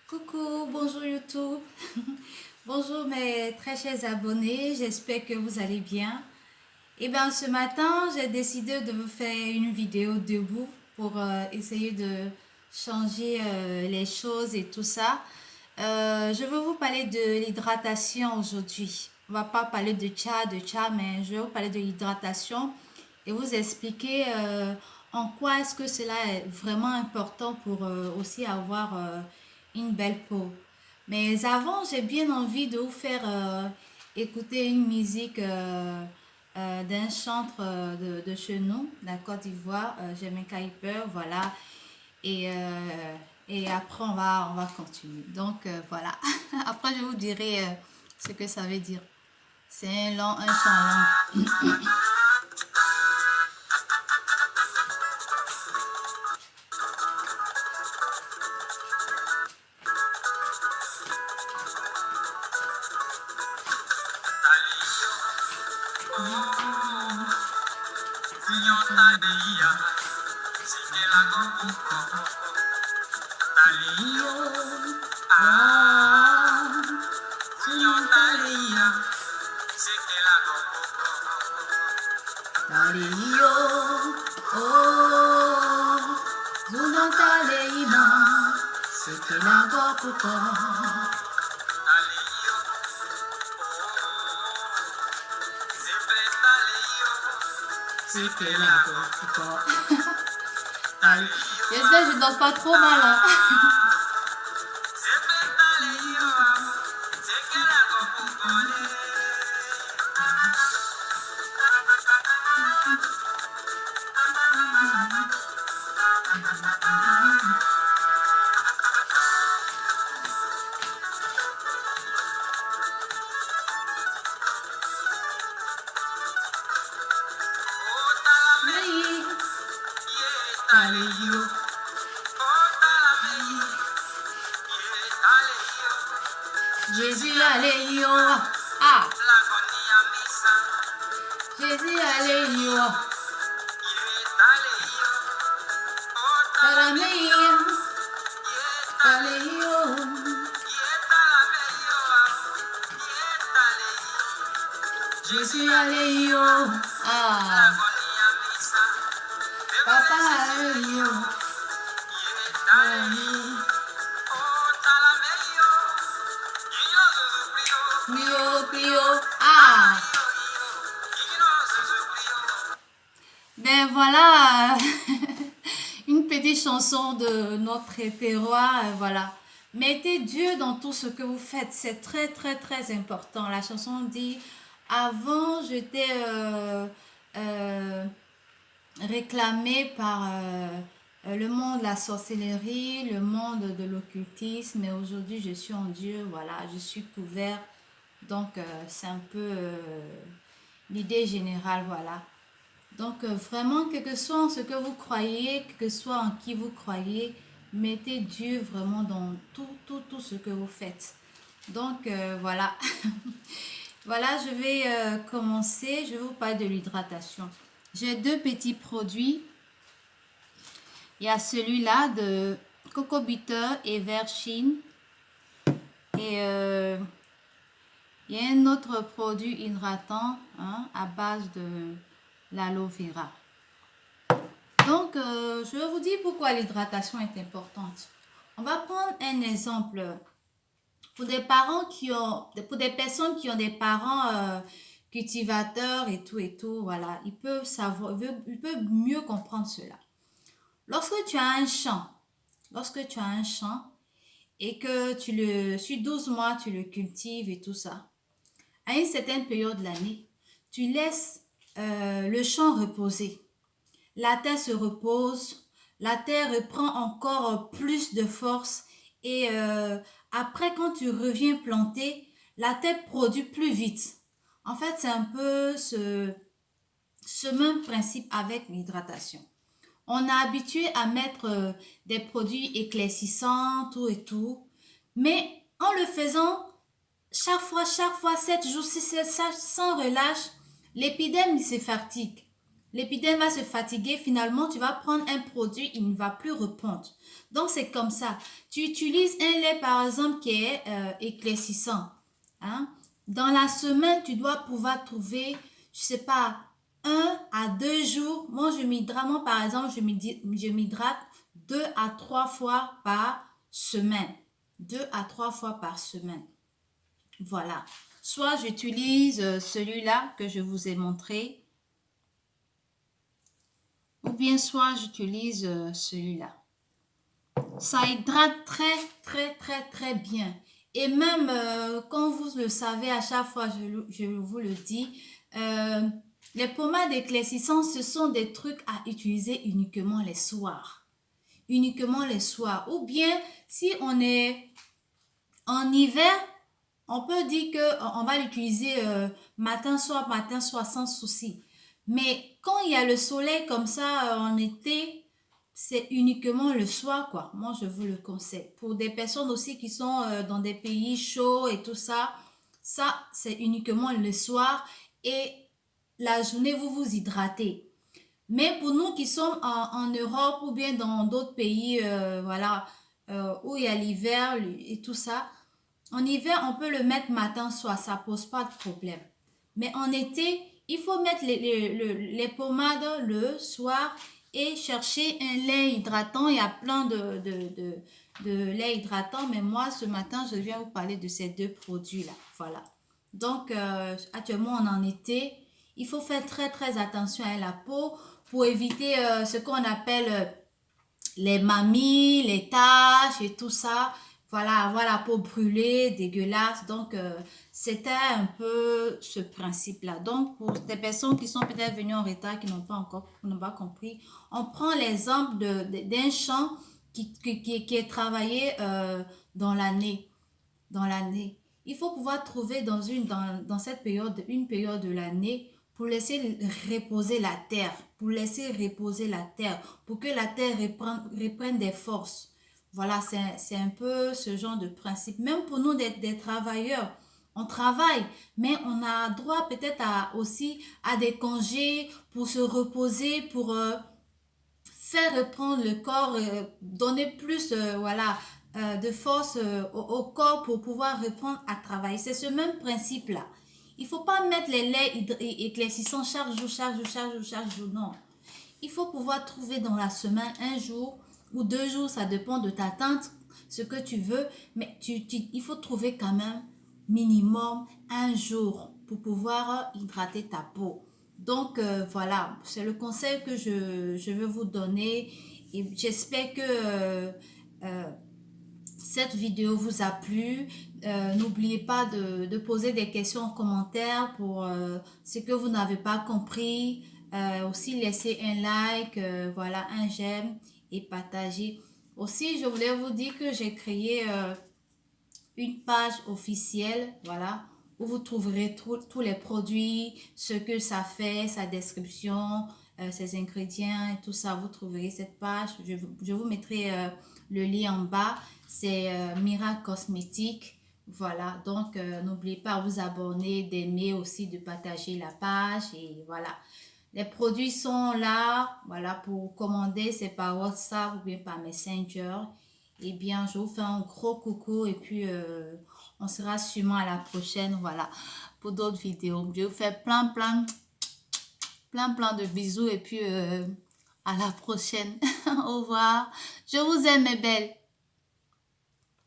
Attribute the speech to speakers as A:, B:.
A: Coucou, bonjour YouTube. Bonjour mes très chers abonnés, j'espère que vous allez bien. Et bien ce matin, j'ai décidé de vous faire une vidéo debout pour essayer de changer les choses et tout ça. Je veux vous parler de l'hydratation aujourd'hui. On va pas parler de chat, mais je vais vous parler de l'hydratation et vous expliquer en quoi est-ce que cela est vraiment important pour aussi avoir une belle peau. Mais avant, j'ai bien envie de vous faire écouter une musique d'un chantre de chez nous, de la Côte d'Ivoire, Jamaica Hyper, voilà. Et, euh, et après, on va continuer. Donc, voilà. Après, je vous dirai ce que ça veut dire. C'est un chant long. J'espère que je danse pas trop mal, hein. Jésus, alléluia. Ah, Jésus, alléluia. Alléluia. Alléluia. Jésus, alléluia. Ah, Papa, alléluia. Mio, mio. Ah. Ben voilà, une petite chanson de notre terroir, voilà. Mettez Dieu dans tout ce que vous faites, c'est très très très important. La chanson dit, avant j'étais réclamée par le monde de la sorcellerie, le monde de l'occultisme, mais aujourd'hui je suis en Dieu, voilà, je suis couvert. Donc c'est un peu l'idée générale, voilà. Donc vraiment, quel que soit ce que vous croyez, quel que soit en qui vous croyez, mettez Dieu vraiment dans tout ce que vous faites. Donc voilà. Voilà, je vais commencer. Je vais vous parler de l'hydratation. J'ai deux petits produits. Il y a celui-là de Coco Butter et Verchine. Et il y a un autre produit hydratant, hein, à base de l'aloe vera. Donc, je vais vous dire pourquoi l'hydratation est importante. On va prendre un exemple. Pour des parents pour des personnes qui ont des parents cultivateurs et tout, voilà, ils peuvent savoir, ils peuvent mieux comprendre cela. Lorsque tu as un champ, lorsque tu as un champ et que sur 12 mois, tu le cultives et tout ça, à une certaine période de l'année, tu laisses le champ reposer. La terre se repose, la terre reprend encore plus de force et après quand tu reviens planter, la terre produit plus vite. En fait, c'est un peu ce même principe avec l'hydratation. On a habitué à mettre des produits éclaircissants, tout et tout, mais en le faisant, chaque fois, 7 jours, 6, 7, sans relâche, l'épiderme se fatigue. l'épiderme va se fatiguer, finalement, tu vas prendre un produit, il ne va plus répondre. Donc, c'est comme ça. Tu utilises un lait, par exemple, qui est éclaircissant. Hein? Dans la semaine, tu dois pouvoir trouver, je sais pas, 1 à 2 jours. Moi, par exemple, je m'hydrate 2 à 3 fois par semaine. 2 à 3 fois par semaine. Voilà. Soit j'utilise celui-là que je vous ai montré, ou bien soit j'utilise celui-là. Ça hydrate très, très, très, très bien. Et même, quand vous le savez, à chaque fois, je vous le dis, euh, les pommades éclaircissantes, ce sont des trucs à utiliser uniquement les soirs. Uniquement les soirs. Ou bien, si on est en hiver, on peut dire que on va l'utiliser matin, soir, sans souci. Mais quand il y a le soleil comme ça en été, c'est uniquement le soir, quoi. Moi, je vous le conseille. Pour des personnes aussi qui sont dans des pays chauds et tout ça, c'est uniquement le soir et la journée, vous vous hydratez. Mais pour nous qui sommes en Europe ou bien dans d'autres pays, voilà, où il y a l'hiver et tout ça, en hiver, on peut le mettre matin, soir, ça pose pas de problème. Mais en été, il faut mettre les pommades le soir et chercher un lait hydratant. Il y a plein de lait hydratant, mais moi, ce matin, je viens vous parler de ces deux produits-là. Voilà. Donc, actuellement, on est en été. Il faut faire très, très attention à la peau pour éviter ce qu'on appelle les mamies, les taches et tout ça. Voilà, avoir la peau brûlée, dégueulasse. Donc, c'était un peu ce principe-là. Donc, pour des personnes qui sont peut-être venues en retard, qui n'ont pas compris, on prend l'exemple d'un champ qui est travaillé dans l'année. Dans l'année. Il faut pouvoir trouver dans cette période, une période de l'année pour laisser reposer la terre, pour que la terre reprenne des forces. Voilà, c'est un peu ce genre de principe. Même pour nous, des travailleurs, on travaille, mais on a droit peut-être aussi à des congés pour se reposer, pour faire reprendre le corps, donner plus, voilà, de force au corps pour pouvoir reprendre à travailler. C'est ce même principe-là. Il ne faut pas mettre les laits éclaircissants chaque jour, chaque jour, chaque jour, chaque jour. Non. Il faut pouvoir trouver dans la semaine 1 jour ou 2 jours, ça dépend de ta tante, ce que tu veux, mais il faut trouver quand même minimum 1 jour pour pouvoir hydrater ta peau. Donc voilà, c'est le conseil que je veux vous donner et j'espère que euh, cette vidéo vous a plu. N'oubliez pas de poser des questions en commentaire pour ce que vous n'avez pas compris. Aussi laisser un like, voilà, un j'aime et partager. Aussi, je voulais vous dire que j'ai créé une page officielle, voilà, où vous trouverez tous les produits, ce que ça fait, sa description, ses ingrédients et tout ça. Vous trouverez cette page. Je vous mettrai le lien en bas. C'est Mira Cosmétique. Voilà, donc n'oubliez pas de vous abonner, d'aimer aussi, de partager la page et voilà. Les produits sont là, voilà, pour commander, c'est par WhatsApp ou bien par Messenger. Eh bien, je vous fais un gros coucou et puis on sera sûrement à la prochaine, voilà, pour d'autres vidéos. Je vous fais plein de bisous et puis à la prochaine. Au revoir. Je vous aime, mes belles.